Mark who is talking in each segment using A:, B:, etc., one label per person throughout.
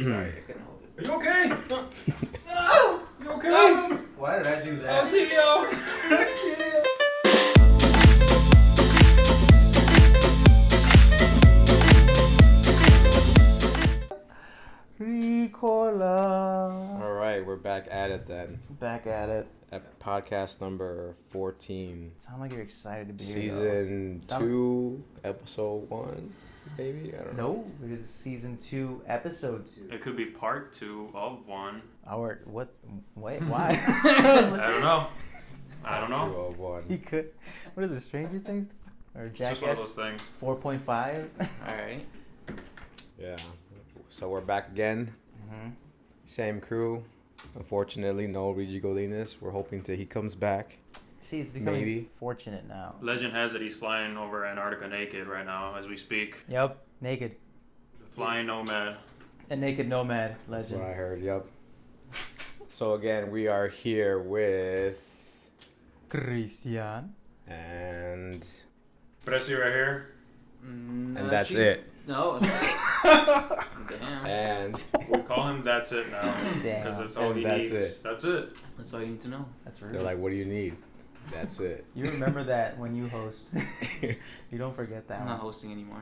A: Sorry, I couldn't hold it.
B: Are you okay?
A: No!
B: You okay?
A: Why did I do that?
B: I'll see you.
A: Ricola.
C: All right, we're back at it then.
A: Back at it.
C: At podcast number 14.
A: Sound like you're excited to be here.
C: Season 2, episode 1, maybe? I don't know.
A: No, because it's season 2, episode 2.
B: It could be part 2 of 1.
A: Our what? Wait, why?
B: I don't know.
C: 2 of 1.
A: He could. What is it? Stranger Things or
B: It's just one of those
A: Jackass
B: things.
A: 4.5?
D: All right.
C: Yeah. So we're back again.
A: Mm-hmm.
C: Same crew. Unfortunately, no Luigi Golinas. We're hoping that he comes back.
A: See, it's becoming
C: Maybe.
A: fortunate now.
B: Legend has it he's flying over Antarctica naked right now as we speak.
A: Yep, naked.
B: Flying nomad.
A: A naked nomad
C: That's
A: legend.
C: what I heard, yep. So again, we are here with...
A: Christian.
C: And...
B: Pressy right here.
C: And that's it.
D: No. Damn.
C: And...
B: We call him That's It now. Because that's all
C: And
B: he
C: that's
B: needs.
C: it.
B: That's it.
D: That's all you need to know.
A: That's rude.
C: They're like, what do you need? That's it.
A: You remember that when you host. You don't forget that
D: I'm
A: one.
D: not hosting anymore.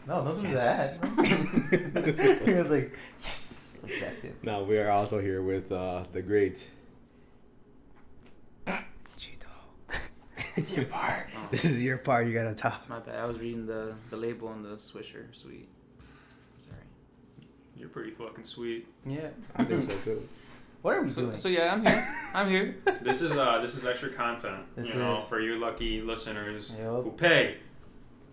A: No, don't do
C: Yes.
A: that. He was like, yes, accepted.
C: Now we are also here with the great Chito.
A: It's your part.
D: Oh,
C: This is your part. You gotta talk.
D: my bad. I was reading the label on the Swisher. Sweet. Sorry.
B: You're pretty fucking sweet.
A: Yeah.
C: I think so too.
A: What are we doing?
D: So yeah, I'm here. I'm here.
B: This is extra content.
A: This
B: you know,
A: is-
B: for you lucky listeners
A: Yep.
B: who pay.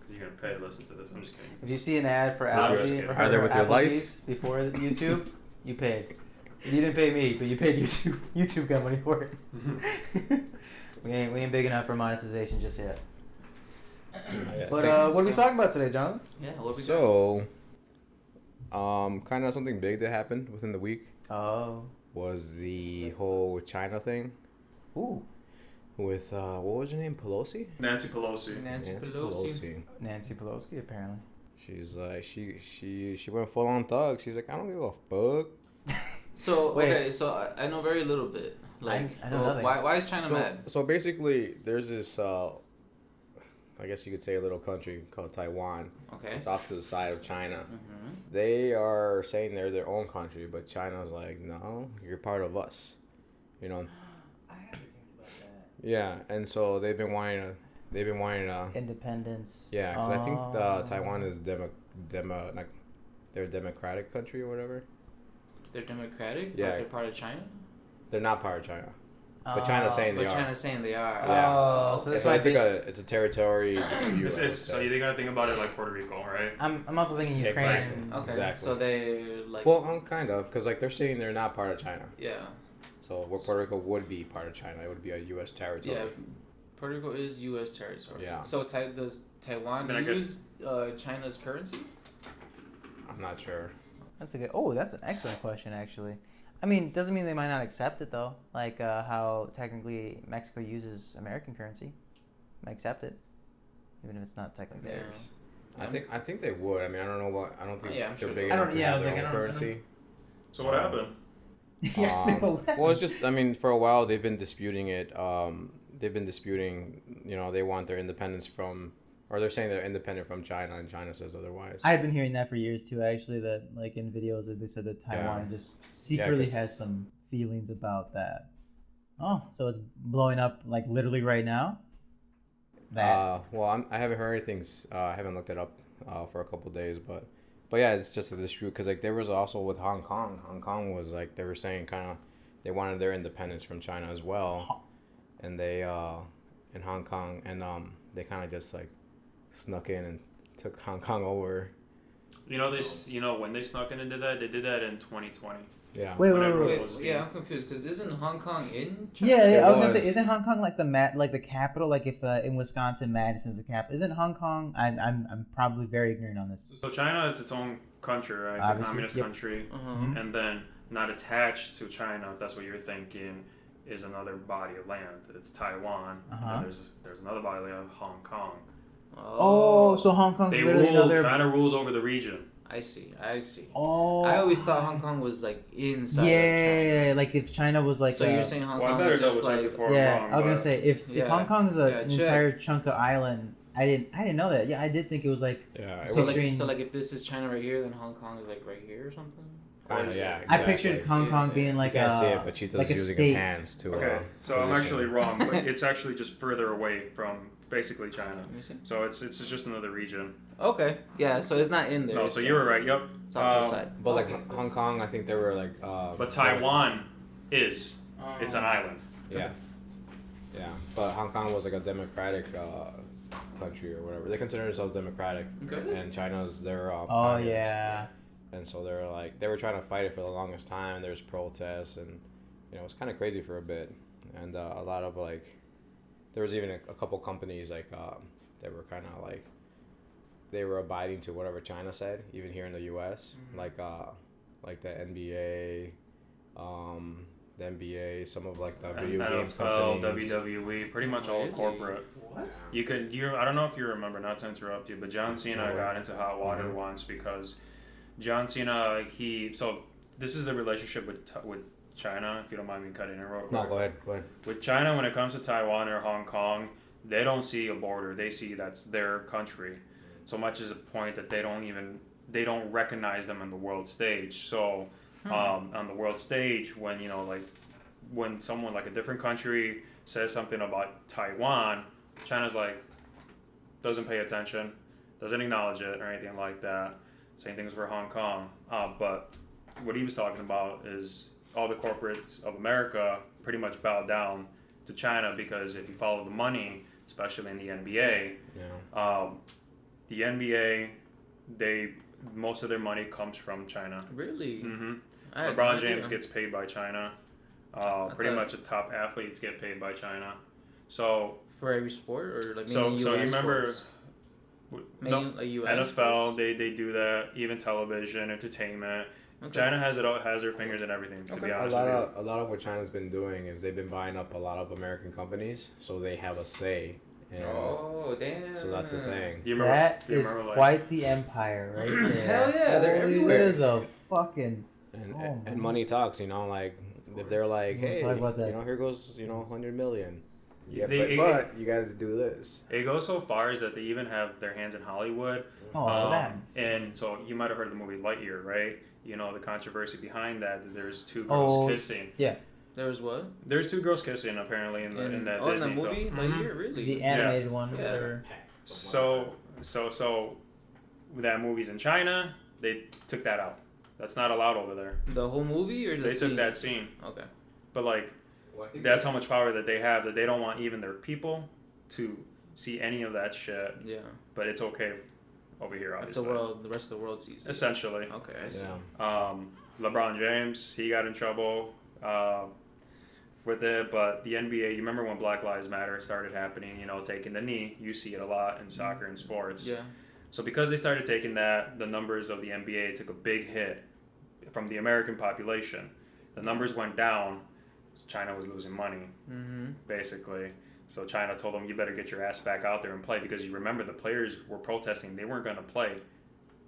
B: Because you're gonna pay to listen to this. I'm just kidding.
A: If you see an ad for
B: Not risk
A: Applebee
B: it.
A: or
C: Either with your life-
A: Applebee's before YouTube, you paid. You didn't pay me, but you paid YouTube. YouTube got money for it. we ain't big enough for monetization just yet.
C: Yeah,
A: But
C: thank-
A: what are we talking about today, Jonathan?
D: Yeah. What we got?
C: So, kind of something big that happened within the week
A: Oh.
C: was the whole China thing
A: Ooh.
C: with what was her name? Pelosi.
B: Nancy Pelosi.
D: Nancy Pelosi.
A: Nancy Pelosi, apparently.
C: She's like she went full on thug. She's like, I don't give a fuck.
D: So
A: Wait.
D: okay, so I know very little bit. Like,
A: I know nothing.
D: why is China
C: So,
D: mad?
C: so basically, there's this, I guess you could say, a little country called Taiwan.
D: Okay.
C: It's off to the side of China.
D: Mm-hmm.
C: They are saying they're their own country, but China's like, no, you're part of us. You know?
A: I haven't think about that.
C: Yeah, and so they've been wanting to.
A: Independence.
C: Yeah, because I think Taiwan is like, they're a democratic country or whatever.
D: They're democratic,
C: Yeah.
D: but they're part of China.
C: They're not part of China, but China's saying they
D: But
C: are.
D: China's saying they are.
C: Yeah.
A: Oh, so
C: It's
A: that's
C: like
A: like
C: it's a territory dispute. I would
B: So
C: say.
B: you gotta think about it like Puerto Rico, right?
A: I'm also thinking
C: Yeah,
A: Ukraine.
C: exactly.
D: Okay.
C: Exactly.
D: So they like.
C: Well, kind of, because like they're saying they're not part of China.
D: Yeah.
C: So where Puerto Rico would be part of China, it would be a U.S. territory.
D: Yeah. Puerto Rico is U.S. territory.
C: Yeah.
D: So does Taiwan
B: I mean, I
D: use China's currency?
C: I'm not sure.
A: That's a good. Oh, that's an excellent question, actually. I mean, doesn't mean they might not accept it though. Like how technically Mexico uses American currency, might accept it, even if it's not technically theirs.
C: I think they would. I mean, I don't know what. I don't think
D: Yeah, I'm
C: they're
D: sure
C: big
D: they
C: enough
A: would.
C: to
A: Yeah, I
C: have
A: was
C: their
A: like,
C: own
A: I don't-
C: currency.
B: So what happened?
C: Well, it's just. I mean, for a while they've been disputing it. They've been disputing. You know, they want their independence from, or they're saying they're independent from China, and China says otherwise.
A: I've been hearing that for years too. Actually, that like in videos that they said that Taiwan just secretly
C: 'cause-
A: has some feelings about that. Oh, so it's blowing up like literally right now.
C: Well, I haven't heard anything. I haven't looked it up for a couple days, but yeah, it's just a dispute because like there was also with Hong Kong. Hong Kong was like they were saying kind of they wanted their independence from China as well, and they in Hong Kong and they kind of just like snuck in and took Hong Kong over.
B: You know when they snuck in and did that, they did that in 2020.
C: Yeah.
A: Wait,
B: Whenever
D: Wait,
B: it was,
D: yeah, I'm confused because isn't Hong Kong in China?
A: Yeah, I was gonna
C: was.
A: say, isn't Hong Kong like the capital? Like if in Wisconsin, Madison's the capital. Isn't Hong Kong? I'm probably very ignorant on this.
B: So China is its own country, right? It's
A: Obviously,
B: a communist
A: yep.
B: country,
A: Mhm.
B: and then not attached to China, if that's what you're thinking, is another body of land. It's Taiwan.
A: Uh-huh.
B: And then there's another body of land, Hong Kong.
A: Oh, so Hong Kong's
B: They
A: literally
B: rule.
A: another.
B: China rules over the region.
D: I see.
A: Oh.
D: I always thought Hong Kong was like inside of China.
A: Yeah, like if China was like.
D: So you're saying Hong
B: Well, I
D: Kong
B: better
D: is just
B: double check
D: like
B: before I'm
A: Yeah,
B: wrong,
A: I was gonna
B: but-
A: say if
D: Yeah.
A: Hong Kong is an
D: check.
A: entire chunk of island, I didn't know that. Yeah, I did think it was like.
C: Yeah, it
D: So
C: was.
A: Picturing-
D: if this is China right here, then Hong Kong is like right here or something.
C: Kinda, yeah,
A: I
C: exactly.
A: pictured Hong Kong being
C: You
A: like
C: can't see
A: a
C: it, but Cheetah's
A: like a
C: using
A: state.
C: his hands to.
B: Okay, so I'm
C: position.
B: actually wrong, but it's actually just further away from basically China.
D: Let me see.
B: So it's just another region.
D: Okay. Yeah. So it's not in there.
B: No, so you were right. Yep.
D: It's off to the side.
C: But like
D: Okay.
C: Hong Kong, I think they were like.
B: But Taiwan is. It's an island.
C: Yeah. Yeah, but Hong Kong was like a democratic country or whatever. They consider themselves democratic,
D: Okay.
C: and China's their.
A: Oh
C: communist.
A: yeah.
C: And so they were trying to fight it for the longest time. There's protests, and it was kind of crazy for a bit. And a lot of like, there was even a couple companies like that were kind of like, they were abiding to whatever China said, even here in the U.S. Like the NBA, some of like the video game
B: NFL,
C: companies.
B: WWE, pretty much all
D: Really?
B: corporate.
D: What?
B: I don't know if you remember, not to interrupt you, but John Cena
C: No.
B: got into hot water
C: Mhm.
B: once because John Cena, so this is the relationship with China, if you don't mind me cutting it real quick.
C: No, go ahead.
B: With China, when it comes to Taiwan or Hong Kong, they don't see a border. They see that's their country. So much as a point that they don't recognize them on the world stage. So on the world stage, when someone like a different country says something about Taiwan, China's like doesn't pay attention, doesn't acknowledge it or anything like that. Same things for Hong Kong. But what he was talking about is all the corporates of America pretty much bow down to China because if you follow the money, especially in the NBA,
C: Yeah.
B: the NBA, most of their money comes from China.
D: Really?
B: Mm-hmm.
D: I had
B: LeBron
D: no
B: James
D: idea.
B: gets paid by China. Pretty
D: thought-
B: much the top athletes get paid by China. So
D: For every sport or like
B: so
D: mainly
B: so you
D: US
B: remember
D: sports?
B: no,
D: Mainly like US
B: NFL
D: sports?
B: they do that, even television, entertainment.
D: Okay.
B: China has their fingers in everything. To be
C: A
B: honest
C: lot
B: with
C: of a lot of what China's been doing is they've been buying up a lot of American companies, so they have a say. And
D: Oh damn!
C: so that's the thing.
B: you.
A: That
B: you
A: is
B: remember, like,
A: quite the empire right there.
D: Hell yeah, they're
A: Holy,
D: everywhere.
A: That is a fucking.
C: And,
A: Oh,
C: and
A: man.
C: money talks, like if they're like,
A: We'll
C: hey,
A: talk about that.
C: here goes, 100 million. Yeah,
B: They-
C: but you got to do this.
B: It goes so far as that they even have their hands in Hollywood.
A: Oh, that makes sense.
B: And so you might have heard of the movie Lightyear, right? The controversy behind that. There's two girls kissing.
D: There was what?
B: There's two girls kissing apparently in that
D: in
B: Disney
D: the movie?
B: film.
D: Like
B: Mhm.
D: here, really?
A: The animated one.
D: Yeah.
A: Whatever.
B: So that movie's in China. They took that out. That's not allowed over there.
D: The whole movie or the
B: They
D: scene?
B: took that scene.
D: Okay.
B: But that's how much power that they have, that they don't want even their people to see any of that shit.
D: Yeah.
B: But it's okay over here,
D: If
B: obviously.
D: the rest of the world sees it.
B: Essentially.
D: Okay, I see.
C: Yeah.
B: LeBron James, he got in trouble with it, but the NBA, you remember when Black Lives Matter started happening, taking the knee, you see it a lot in soccer and sports.
D: Yeah.
B: So because they started taking that, the numbers of the NBA took a big hit from the American population. The numbers went down. China was losing money, basically. So China told them, you better get your ass back out there and play, because you remember the players were protesting. They weren't going to play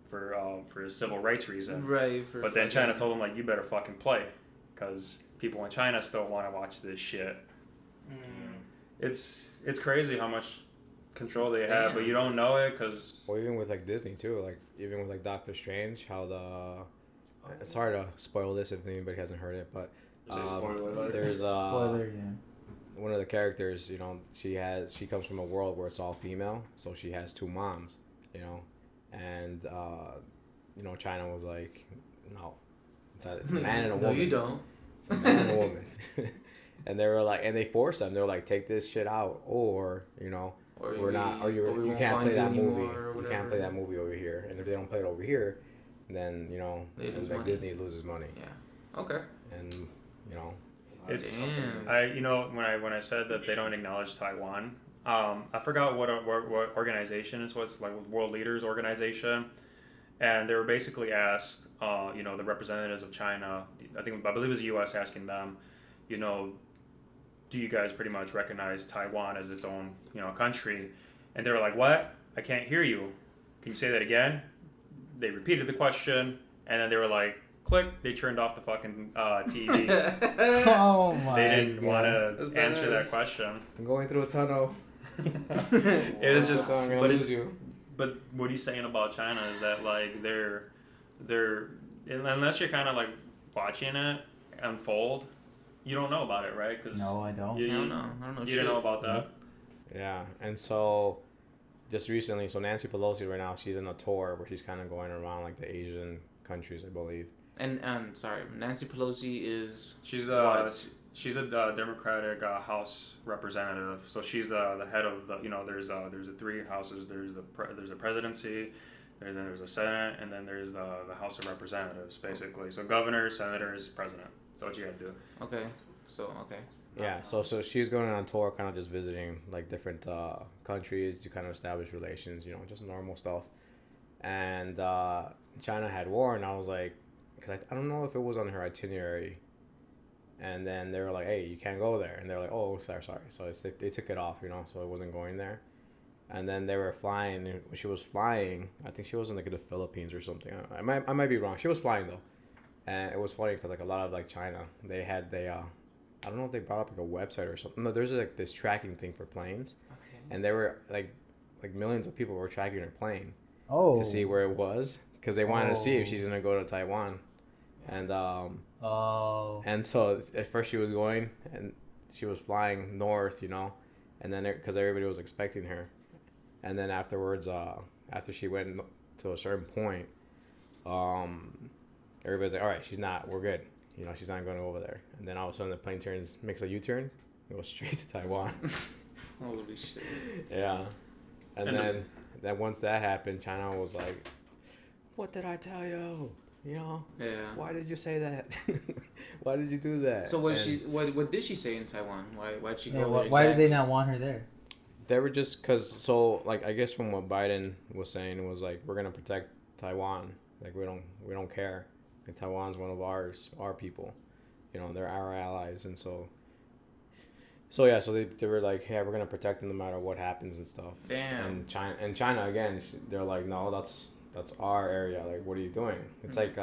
B: for a civil rights reason.
D: Right.
B: But then China told them, you better fucking play, because people in China still want to watch this shit. It's crazy how much control they have, but you don't know it because...
C: Well, even with Disney too, even with Doctor Strange, how it's hard to spoil this if anybody hasn't heard it, but there's
A: Spoiler, yeah.
C: one of the characters, she comes from a world where it's all female, so she has two moms, and China was like, no, it's a man and a woman.
D: No, you don't.
C: It's a man and a woman. And they were like, and they forced them. They were like, take this shit out, or we're not, or you
D: won't
C: can't
D: find
C: play
D: you
C: that movie.
D: anymore or
C: You can't play that movie over here. And if they don't play it over here, then
D: They lose money.
C: Disney loses money.
D: Yeah. Okay.
C: And
B: It's
D: Damn.
B: when I said that they don't acknowledge Taiwan, I forgot what organization this was, like World Leaders Organization, and they were basically asked, the representatives of China, I believe it was the U.S. asking them, do you guys pretty much recognize Taiwan as its own country? And they were like, what? I can't hear you. Can you say that again? they repeated the question, and then they were like, click, they turned off the fucking TV.
A: Oh my
B: They didn't want
D: That's
B: to answer that
D: badass.
B: question.
C: I'm going through a tunnel.
B: It was just,
C: I'm gonna
B: but
C: lose
B: it's,
C: you.
B: but what he's saying about China is that like they're unless you're kind of like watching it unfold, you don't know about it, right? Cause
A: No, I don't.
B: You,
D: I don't know. I don't know
B: you
D: shit.
B: didn't know about that.
C: Yeah, and so just recently, so Nancy Pelosi right now, she's in a tour where she's kind of going around like the Asian countries, I believe.
D: And sorry, Nancy Pelosi is
B: She's
D: what?
B: she's a Democratic House representative. So she's the head of the there's the three houses. There's a presidency, there's a Senate, and then there's the House of Representatives basically. So governor, senators, president. That's what you gotta do.
D: Okay. So okay.
C: Yeah, so she's going on tour, kind of just visiting like different countries to kind of establish relations, just normal stuff. And China had war, and I was like, because I don't know if it was on her itinerary. And then they were like, hey, you can't go there. And they're like, oh, sorry. So they took it off, so it wasn't going there. And then they were flying. When she was flying, I think she was in like the Philippines or something. I might be wrong. She was flying though. And it was funny because like a lot of like China, they I don't know if they brought up like a website or something. No, there's like this tracking thing for planes.
D: Okay.
C: And there were like millions of people were tracking her plane
A: Oh.
C: to see where it was because they wanted to see if she's gonna go to Taiwan. And
A: Oh.
C: and so at first she was going and she was flying north, and then because everybody was expecting her, and then afterwards, after she went to a certain point, everybody's like, all right, we're good, she's not going over there, and then all of a sudden the plane makes a U-turn, goes straight to Taiwan.
D: Holy shit.
C: Yeah, and then once that happened, China was like, what did I tell you?
D: Yeah.
C: Why did you say that? Why did you do that?
D: So what did she say in Taiwan? Why'd she go there?
A: Why did they
D: exactly?
A: not want her there?
C: They were just I guess from what Biden was saying was like, we're gonna protect Taiwan. Like we don't care. Like Taiwan's one of our people. They're our allies, and so yeah, so they were like, hey, we're gonna protect them no matter what happens and stuff.
D: Damn.
C: And China again, they're like, no, that's our area. Like, what are you doing? It's like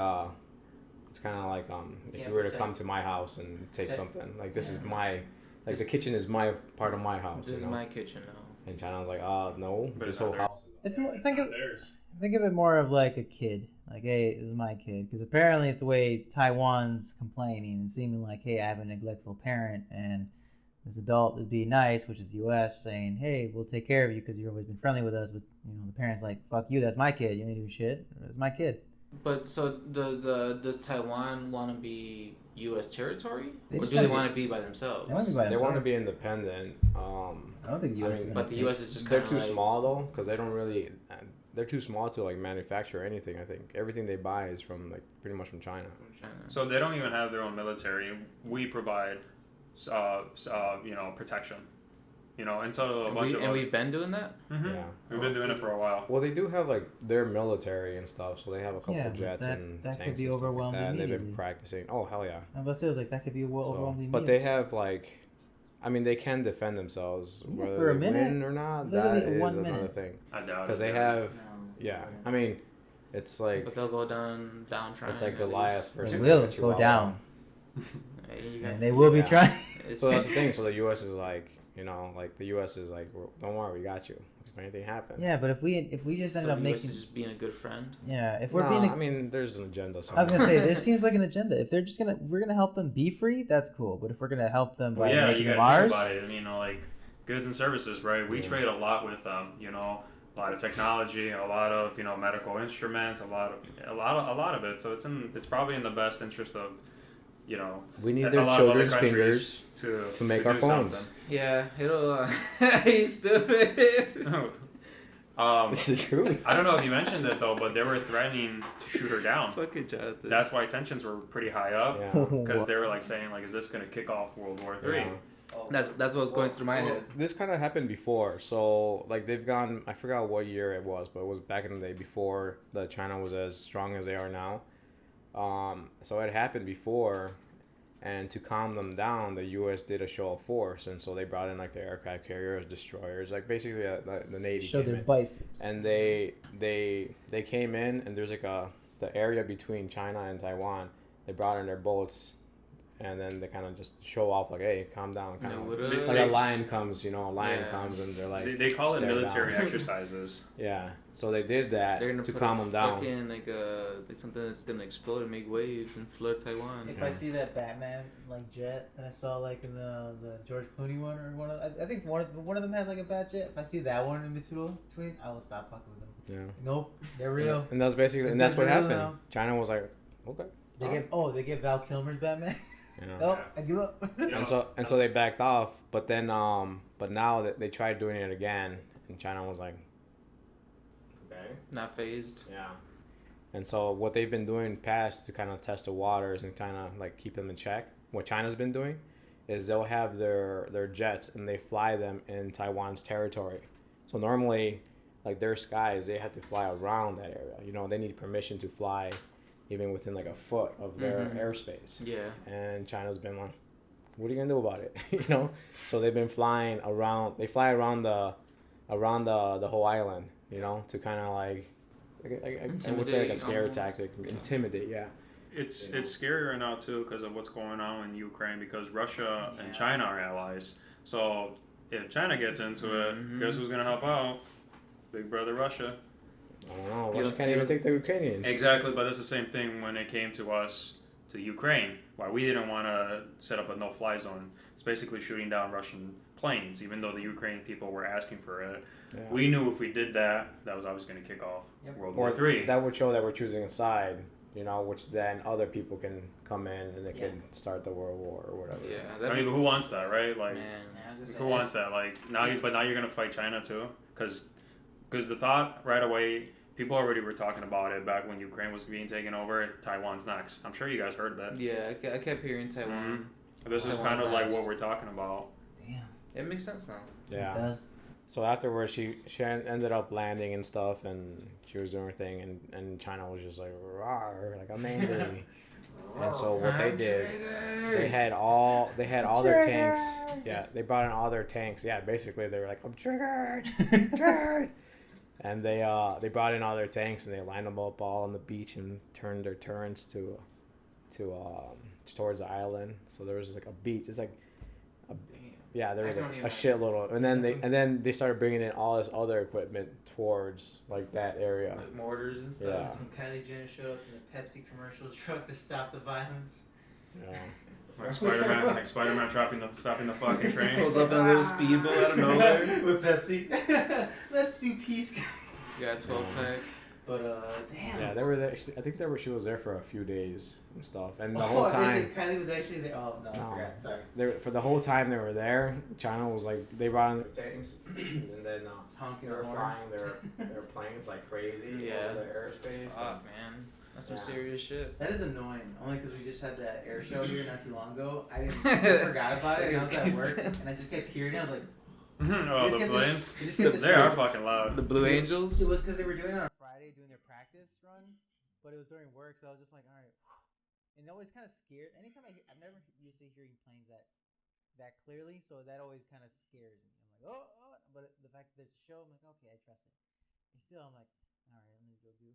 C: it's kind of like if you were to come to my house and take something, like this is my, like the kitchen is my part of my house.
D: This is my kitchen now.
C: And China's like, no,
B: But
C: this
B: it's
C: whole
B: not theirs.
C: house.
A: It's more,
B: It's not theirs.
A: think of it more of like a kid. Like, hey, this is my kid. Because apparently, the way Taiwan's complaining and seeming like, hey, I have a neglectful parent, and this adult would be nice, which is the U.S., saying, hey, we'll take care of you because you've always been friendly with us. But the parents like, fuck you, that's my kid. You ain't do shit. It's my kid.
D: But so does Taiwan want to be U.S. territory,
A: They
D: or
A: just
D: do they
A: wanna
D: want to be by themselves?
A: They want to be by
C: They want to
A: themselves.
C: be independent.
A: I don't think the U.S.
C: I mean,
A: is
D: But the U.S. is just
C: They're
D: kind
C: too
D: of
C: small though, because they don't really. They're too small to like manufacture anything. I think everything they buy is from like pretty much from China.
D: from China.
B: So they don't even have their own military. We provide, protection. And so
D: We've been doing that.
B: Mm-hmm.
C: Yeah.
B: We've been doing it for a while.
C: Well, they do have like their military and stuff, so they have a couple
A: Yeah, but
C: jets
A: that-
C: and
A: that could
C: tanks
A: be
C: and stuff like
A: overwhelmed
C: that, and they've been
A: immediately.
C: practicing. Oh hell yeah!
A: I was about to say, I was like, that could be overwhelming.
C: But they have like, I mean, they can defend themselves
A: Yeah,
C: whether
A: for a
C: they
A: minute.
C: win or not.
A: Literally
C: That is
A: 1
C: another
A: minute.
C: thing
B: I doubt
C: because
B: it.
C: they have. Yeah, I mean, it's like
D: But they'll go down trying.
C: it's like
D: at
C: Goliath
D: least.
C: versus
A: They will
C: Chihuahua.
A: go down.
D: Hey, you got-
A: And they will be
C: Yeah.
A: trying.
D: it's-
C: So that's the thing. So the U.S. is like, like the U.S. is like, don't worry, we got you. If anything happens.
A: Yeah, but if we just
D: so
A: ended up
D: the US
A: making,
D: is just being a good friend.
A: yeah, if we're
C: No,
A: being,
C: I mean, there's an agenda.
A: I was
C: Somewhere.
A: gonna say this seems like an agenda. If we're gonna help them be free, that's cool. But if we're gonna help them by
B: Yeah,
A: making
B: you
A: them
B: gotta think
A: ours,
B: about it. I mean, like goods and services, right? We
C: Yeah.
B: trade a lot with them. A lot of technology, a lot of medical instruments, a lot of it. So it's probably in the best interest of
C: We need
B: a
C: their
B: lot of other
C: children's
B: countries
C: fingers to make
B: do
C: our phones.
B: something.
D: Yeah, it'll. He's stupid.
C: This is true.
B: I don't know if you mentioned it though, but they were threatening to shoot her down.
D: Fucking Jonathan.
B: That's why tensions were pretty high up
C: Yeah.
B: because they were like saying like, is this gonna kick off World War III?
C: Yeah.
D: That's what was going through my head.
C: This kind of happened before. So, like, they've gone, I forgot what year it was, but it was back in the day before that China was as strong as they are now. So it happened before, And to calm them down, the U.S. did a show of force, and so they brought in like the aircraft carriers, destroyers, like basically the Navy
A: Show
C: came
A: their
C: in.
A: biceps.
C: And they came in, and there's like the area between China and Taiwan. They brought in their boats, and then they kind of just show off like, hey, calm down, kind of like a lion comes, comes, and they're like
B: they call it
C: stare
B: military
C: down.
B: exercises.
C: Yeah, so they did that
D: They're gonna
C: to
D: put
C: calm them down.
D: Fucking like something that's gonna explode and make waves and flood Taiwan.
A: If I see that Batman like jet that I saw like in the George Clooney one or one of, I think one of them had like a bat jet. If I see that one in between, I will stop fucking with them.
C: Yeah.
A: Nope, they're real.
C: And that's basically, and that's what happened. Now. China was like, okay.
A: They get Val Kilmer's Batman.
C: Yeah.
A: Oh, I give up.
C: And so they backed off, but then but now that they tried doing it again, and China was like, okay,
D: not phased.
C: Yeah. And so what they've been doing past to kind of test the waters and kind of like keep them in check, what China's been doing is they'll have their jets and they fly them in Taiwan's territory. So normally, like their skies, they have to fly around that area. They need permission to fly even within like a foot of their airspace. Yeah. And China's been like, what are you gonna do about it? So they've been flying around. They fly around the whole island. To kind of like I would say like a scare tactic, intimidate. Yeah.
B: It's scary right now too because of what's going on in Ukraine because Russia and China are allies. So if China gets into it, guess who's gonna help out? Big brother Russia.
C: I don't know. Russia can't even take the Ukrainians.
B: Exactly, but it's the same thing when it came to us, to Ukraine. Why we didn't want to set up a no-fly zone. It's basically shooting down Russian planes, even though the Ukrainian people were asking for it. Yeah. We knew if we did that, that was always going to kick off World War III.
C: That would show that we're choosing a side, which then other people can come in and they can start the World War or whatever.
B: Yeah, I mean, who wants that, right? Like, who wants that? Like now, but now you're going to fight China too, because the thought right away, people already were talking about it back when Ukraine was being taken over. Taiwan's next. I'm sure you guys heard of it.
D: Yeah, I kept hearing Taiwan.
B: This is kind of like what we're talking about.
A: Damn.
D: It makes sense now.
C: Yeah.
A: It does.
C: So afterwards, she ended up landing and stuff, and she was doing her thing, and China was just like, rawr, like I'm angry. And so what they did, they had all their tanks. Yeah, they brought in all their tanks. Yeah, basically they were like, I'm triggered, triggered. And they brought in all their tanks and they lined them up all on the beach and turned their turrets towards the island. So there was like a beach. It's like, there was a shitload of, and then they started bringing in all this other equipment towards like that area.
D: Like mortars and stuff.
A: Yeah. Some Kylie Jenner showed up in a Pepsi commercial truck to stop the violence.
C: Yeah.
B: Like Spider-Man stopping the fucking train.
D: Pulls up in a little speedboat out of nowhere
A: with Pepsi. Let's do peace, guys.
D: Yeah, 12-pack.
A: But damn.
C: Yeah, they were there. I think she was there for a few days and stuff, and the whole time.
A: Kylie was actually there. Oh no, I forgot. Sorry.
C: For the whole time they were there, China was like they brought in their tanks, and then
A: honking
C: they were flying their planes like crazy over the airspace.
D: Oh man. That's some serious shit.
A: That is annoying. Only because we just had that air show here not too long ago. I forgot about it. And I was at work, and I just kept hearing it. I was like,
B: "Oh, the planes! They are fucking loud."
D: The Blue Angels.
A: It was because they were doing it on Friday, doing their practice run, but it was during work, so I was just like, all right. And always kind of scared. Anytime I've never usually hearing planes that clearly, so that always kind of scares me. I'm like, oh, but the fact that there's a show, I'm like, okay, I trust it. And still, I'm like, all right, let me go do.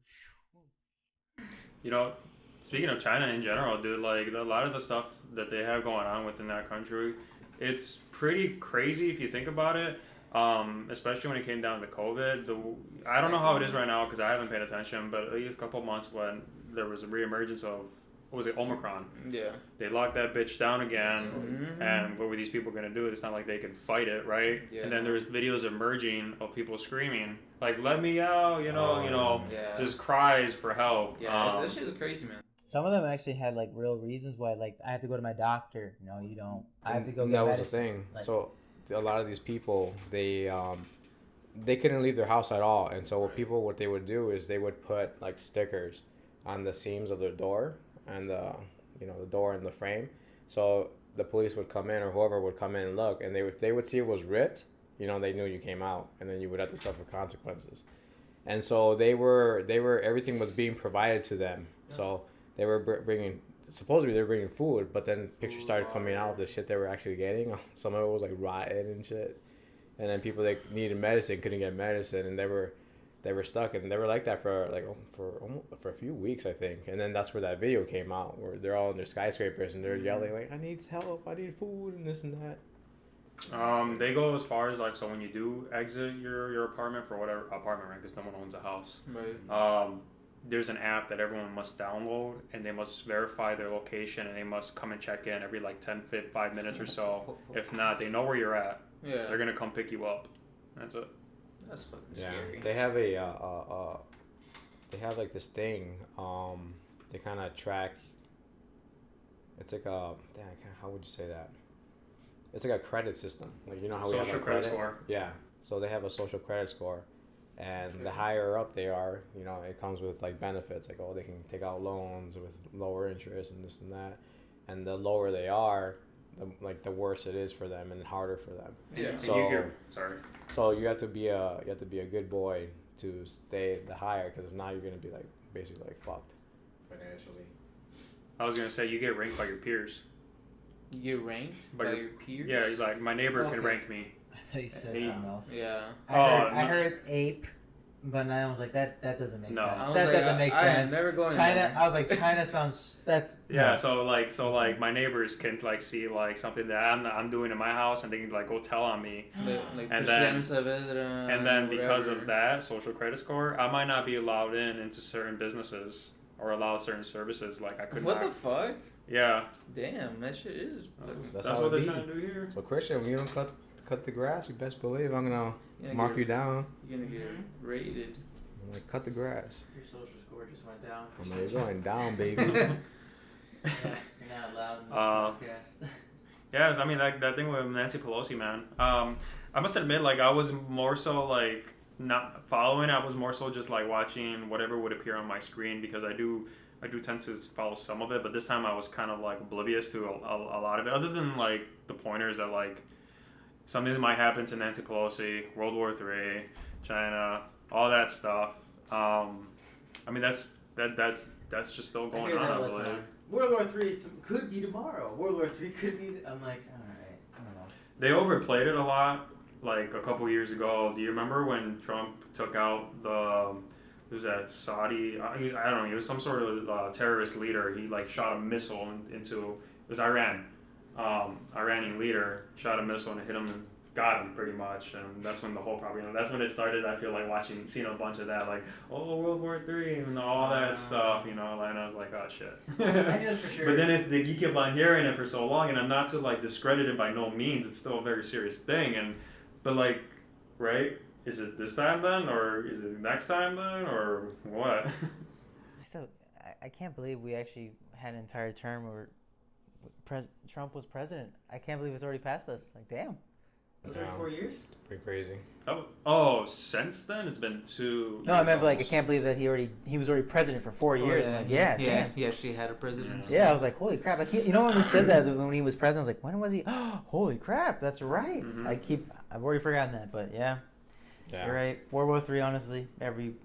B: Speaking of China in general, dude, like a lot of the stuff that they have going on within that country, it's pretty crazy if you think about it. Especially when it came down to COVID. I don't know how it is right now because I haven't paid attention, but at least a couple of months when there was a reemergence of, what was it, Omicron.
D: Yeah.
B: They locked that bitch down again, and what were these people gonna do? It's not like they could fight it, right? Yeah. And then there was videos emerging of people screaming, like, "Let me out!" Just cries for help.
D: Yeah, that shit is crazy, man.
A: Some of them actually had like real reasons why, like, I have to go to my doctor. No, you don't. I have to go.
C: That was the thing. Like, so a lot of these people, they couldn't leave their house at all, and so what they would do is they would put like stickers on the seams of their door and the door and the frame, so the police would come in or whoever would come in and look, and they would see it was ripped, they knew you came out, and then you would have to suffer consequences. And so they were everything was being provided to them. So they were bringing supposedly they're bringing food, but then pictures started coming out of the shit they were actually getting. Some of it was like rotten and shit. And then people that needed medicine couldn't get medicine, and they were stuck, and they were like that for a few weeks, I think. And then that's where that video came out, where they're all in their skyscrapers and they're yelling like, "I need help! I need food!" and this and that.
B: They go as far as like, so when you do exit your apartment for whatever apartment, right? Because no one owns a house.
D: Right.
B: There's an app that everyone must download, and they must verify their location, and they must come and check in every like 5 minutes or so. If not, they know where you're at.
D: Yeah.
B: They're gonna come pick you up. That's it.
D: That's fucking
C: Yeah,
D: scary.
C: they have they have like this thing. They kind of track. It's like how would you say that? It's like a credit system. Like, you know how we have
B: Social
C: like
B: credit score.
C: Yeah. So they have a social credit score, and the higher up they are, you know, it comes with like benefits. Like, oh, they can take out loans with lower interest and this and that. And the lower they are, the worse it is for them and harder for them.
D: Yeah.
C: So
B: Sorry.
C: So you have to be a good boy to stay the higher, because if not, you're gonna be like basically like fucked financially.
B: I was gonna say you get ranked by your peers.
D: You get ranked
B: By
D: by
B: your-
D: your peers?
B: Yeah, he's like, my neighbor can
A: Okay.
B: rank me.
A: I thought you said
B: Hey.
A: something else.
D: Yeah.
A: I heard ape, but then I was like, that doesn't make
B: No.
A: sense.
D: I was
A: That
D: like,
A: doesn't make
D: I am
A: sense.
D: never going
A: China.
D: there.
A: I was like, China sounds. That's
B: Yeah,
A: no.
B: so my neighbors can like see like something that I'm doing in my house, and they can like go tell on me.
D: Like
B: And then-
D: and
B: And then because of that social credit score, I might not be allowed into certain businesses or allowed certain services. Like I could
D: What
B: not.
D: the fuck?
B: Yeah,
D: Damn, that shit is.
B: that's
C: how
B: what
C: it
B: they're
C: be.
B: trying to do here.
C: So Christian, when you don't cut the grass, you best believe I'm gonna
D: You're
C: mark
D: gonna
C: you
D: get,
C: down.
D: You're gonna get raided.
C: I'm like, cut the grass.
A: Your social score just went down.
C: I'm like, you're going down, baby.
A: You're not allowed in this podcast.
B: Yeah, I mean that thing with Nancy Pelosi, man. I must admit, like I was more so like not following. I was more so just like watching whatever would appear on my screen, because I do tend to follow some of it, but this time I was kind of like oblivious to a lot of it, other than like the pointers that like something might happen to Nancy Pelosi, World War III, China, all that stuff. I mean that's just still going on, I believe.
A: World War III could be tomorrow. World War III could be. I'm like, all right, I don't know.
B: They overplayed it a lot, like a couple years ago. Do you remember when Trump took out who's that Saudi? I don't know. He was some sort of terrorist leader. He like shot a missile into. It was Iran. Iranian leader shot a missile and it hit him and got him pretty much. And that's when the whole propaganda. That's when it started. I feel like seeing a bunch of that, like World War III and all that stuff. You know, and I was like, oh shit.
A: I knew it for sure.
B: But then you keep on hearing it for so long, and I'm not to like discredit it by no means. It's still a very serious thing, but like, right? Is it this time then, or is it next time then, or what?
A: So I can't believe we actually had an entire term where Trump was president. I can't believe it's already past us. Like, damn. It was already 4 years?
C: It's pretty crazy.
B: Since then it's been 2
A: No, I
B: years
A: meant like I
B: almost.
A: can't believe that he was already president for 4 years.
D: Yeah,
A: I'm like, yeah,
D: yeah.
A: damn.
D: He actually had a presidency.
A: Yeah, I was like, holy crap! I can't. You know when we said that when he was president, I was like, when was he? Holy crap! That's right.
B: Mhm.
A: I've already forgotten that, but yeah, you're right. World War III, honestly, I mean,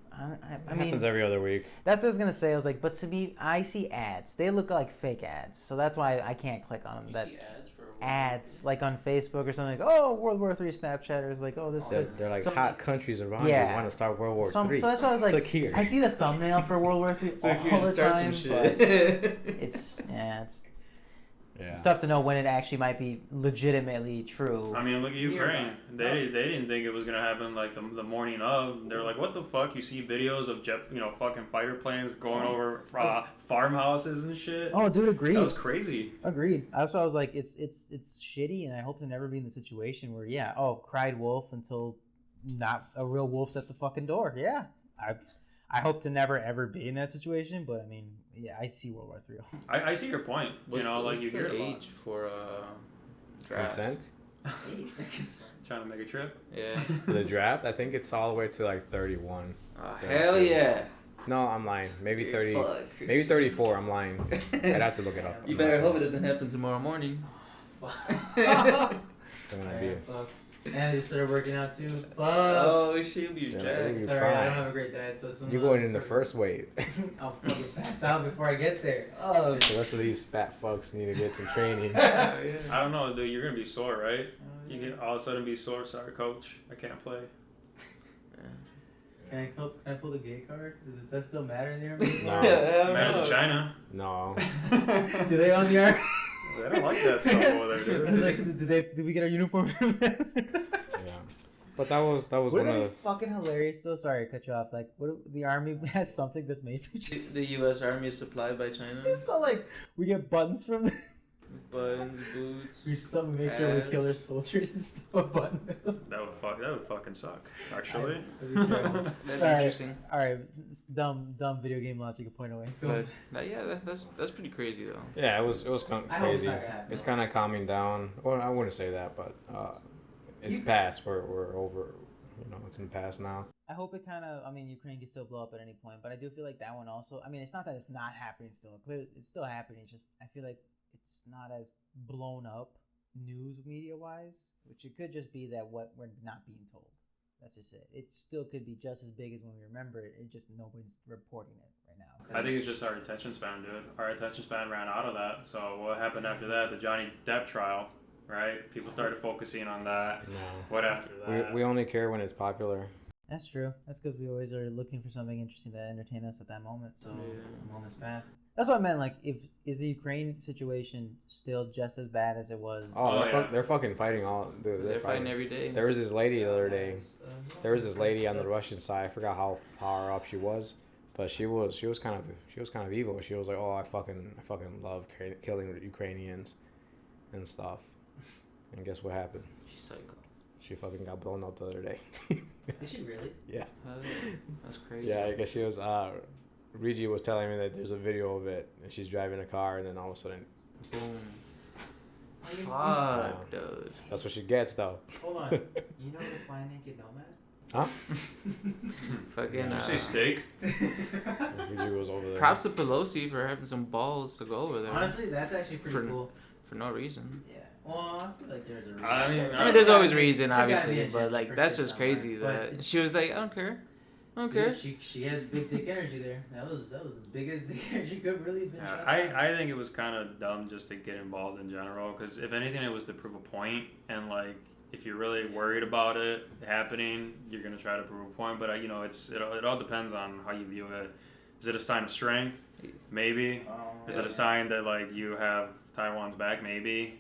C: happens every other week.
A: that's what I was gonna say. I was like, but to me, I see ads. They look like fake ads, so that's why I can't click on them.
D: You
A: That
D: see ads for
A: ads, like on Facebook or something, like, oh, World War III Snapchatters, like, oh, this good.
C: They're like
A: So-
C: hot countries around
A: Yeah.
C: you want to start World War
A: So
C: III.
A: that's why I was like,
C: Click here.
A: I see the thumbnail for World War III all
D: Click here to
A: the
D: start
A: time,
D: some
A: but
D: shit.
A: it's
C: Yeah.
A: it's tough to know when it actually might be legitimately true.
B: I mean, look at Ukraine.
A: Nearby.
B: They didn't think it was gonna happen like the morning of. They're like, what the fuck? You see videos of fucking fighter planes going over farmhouses and shit.
A: Oh, dude, agreed.
B: That was crazy.
A: Agreed. That's why I was like, it's shitty, and I hope to never be in the situation where, cried wolf until not a real wolf's at the fucking door. Yeah, I hope to never ever be in that situation, but I mean, yeah, I see World War III.
B: I see your point.
D: What's
B: Like you
D: the
B: hear it a lot.
D: age for draft?
C: Consent
B: Trying to make a trip.
D: Yeah.
C: for the draft. I think it's all the way to like 31.
D: Oh, hell yeah.
C: No, I'm lying. Maybe 30.
D: Fuck,
C: Maybe 34. I'm lying. I'd have to look it up.
D: You
C: I'm
D: better
C: not
D: hope
C: sure.
D: it doesn't happen tomorrow morning.
C: Don't wanna be.
A: And I just started working out too. Fuck.
D: Oh, she'll be
C: Yeah,
D: jacked.
C: you're
A: Sorry, I
C: fine.
A: don't have a great diet, so some,
C: You're going in the first wave.
A: I'll fucking pass out before I get there. Oh.
C: The rest of these fat fucks need to get some training.
B: I don't know, dude. You're gonna be sore, right? You can all of a sudden be sore. Sorry, coach. I can't play.
A: Can I pull the gay card? Does that still matter there?
C: No.
B: Matters in China.
C: No.
A: Do they on the arm?
B: They don't like that stuff over there, dude.
A: Did we get our uniform from them?
C: Yeah. But that was
A: Wouldn't
C: one
A: that
C: of
A: be fucking hilarious? So sorry to cut you off. Like, what if the army has something that's made from China?
D: The U.S. Army is supplied by China.
A: It's not like we get buttons from them.
D: Buttons, boots.
A: We just make sure we kill their
D: hats.
A: soldiers and stuff a button.
B: That would fucking suck. Actually.
D: That'd be interesting.
A: Alright, dumb video game logic, a point away. Go.
D: But yeah, that's pretty crazy though.
C: Yeah, it was kind of
A: I hope it's
C: crazy.
A: not gonna happen.
C: It's kind of calming down. Well, I wouldn't say that, but it's past. We're over. You know, it's in the past now.
A: I hope it kind of, I mean, Ukraine can still blow up at any point, but I do feel like that one also, I mean, it's not that it's not happening still. Clearly, it's still happening. It's just, I feel like it's not as blown up news media wise, which it could just be that what we're not being told. That's just it. It still could be just as big as when we remember it. It just nobody's reporting it right now.
B: I think it's just our attention span, dude. Our attention span ran out of that. So what happened after that? The Johnny Depp trial, right? People started focusing on that.
C: No.
B: What after that?
C: We only care when it's popular.
A: That's true. That's because we always are looking for something interesting to entertain us at that moment. So the moment's passed. That's what I meant. Like, is the Ukraine situation still just as bad as it was?
C: They're fucking fighting all. Dude,
D: They're fighting every day.
C: There was this lady the other day. There was this lady on the Russian side. I forgot how far up she was, but she was kind of evil. She was like, "Oh, I fucking love killing Ukrainians and stuff." And guess what happened?
D: She's psycho.
C: She fucking got blown up the other day.
A: Did she really?
C: Yeah.
D: That's crazy.
C: Yeah, I guess she was. Rigi was telling me that there's a video of it, and she's driving a car, and then all of a sudden,
D: Boom.
C: Yeah.
D: Fuck, dude.
C: that's what she gets, though.
A: Hold on. You know the Fly Naked Nomad?
C: Huh?
D: Fucking.
B: Did you say steak?
C: Rigi was over there.
D: Props to Pelosi for having some balls to go over there.
A: Honestly, that's actually pretty cool.
D: For no reason.
A: Yeah. Well, I feel like there's a reason.
D: I mean, there's always a reason,
A: There's gotta be
D: obviously,
A: a
D: but
A: agenda
D: like
A: for
D: that's
A: shit
D: just
A: somewhere.
D: crazy
A: But
D: that she was like, I don't care. I don't care.
A: She had big dick energy there. That was the biggest dick energy could really have been. shot
B: I think it was kind of dumb just to get involved in general, because if anything, it was to prove a point, and like if you're really worried about it happening, you're gonna try to prove a point. But you know, it all depends on how you view it. Is it a sign of strength? Maybe. Is it a sign that like you have Taiwan's back? Maybe.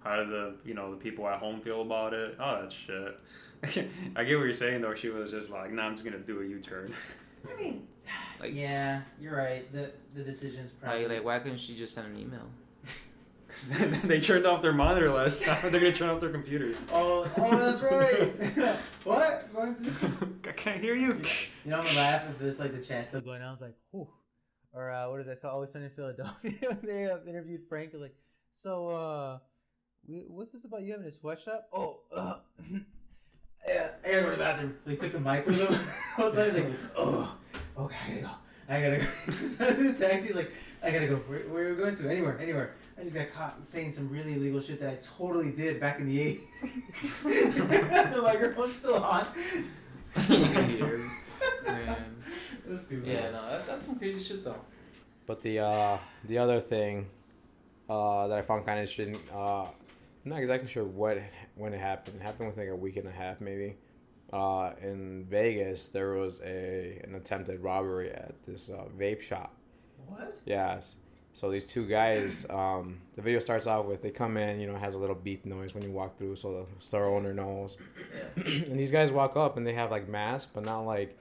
B: How do the people at home feel about it? Oh, that's shit. I get what you're saying though. She was just like, nah, I'm just gonna do a U-turn.
A: I mean,
D: Like-
A: yeah, you're right. The decision's probably
D: Like why couldn't she just send an email?
B: Because they turned off their monitor last time. They're gonna turn off their computers.
A: Oh, that's right. What?
B: I can't hear you.
A: You know, I'm gonna laugh if there's like the chat still going on. I was like, whew. Or what is that? So Always Sunny in Philadelphia. They interviewed Frank. Like, so what's this about you having a sweatshop? Oh, yeah, I gotta go to the bathroom. So he took the mic with him. All the time he's like, oh, okay, I gotta go. So in the taxi, he's like, I gotta go. Where are we going to? Anywhere. I just got caught saying some really illegal shit that I totally did back in the 80s. The microphone's still on.
D: Man.
A: That's stupid.
D: Yeah, no, that's some crazy shit though.
C: But the other thing that I found kind of interesting, I'm not exactly sure when it happened. It happened within like a week and a half maybe. In Vegas, there was an attempted robbery at this vape shop.
A: What?
C: Yes. So these two guys, the video starts out with they come in, it has a little beep noise when you walk through, so the store owner knows.
A: Yeah.
C: And these guys walk up and they have like masks, but not like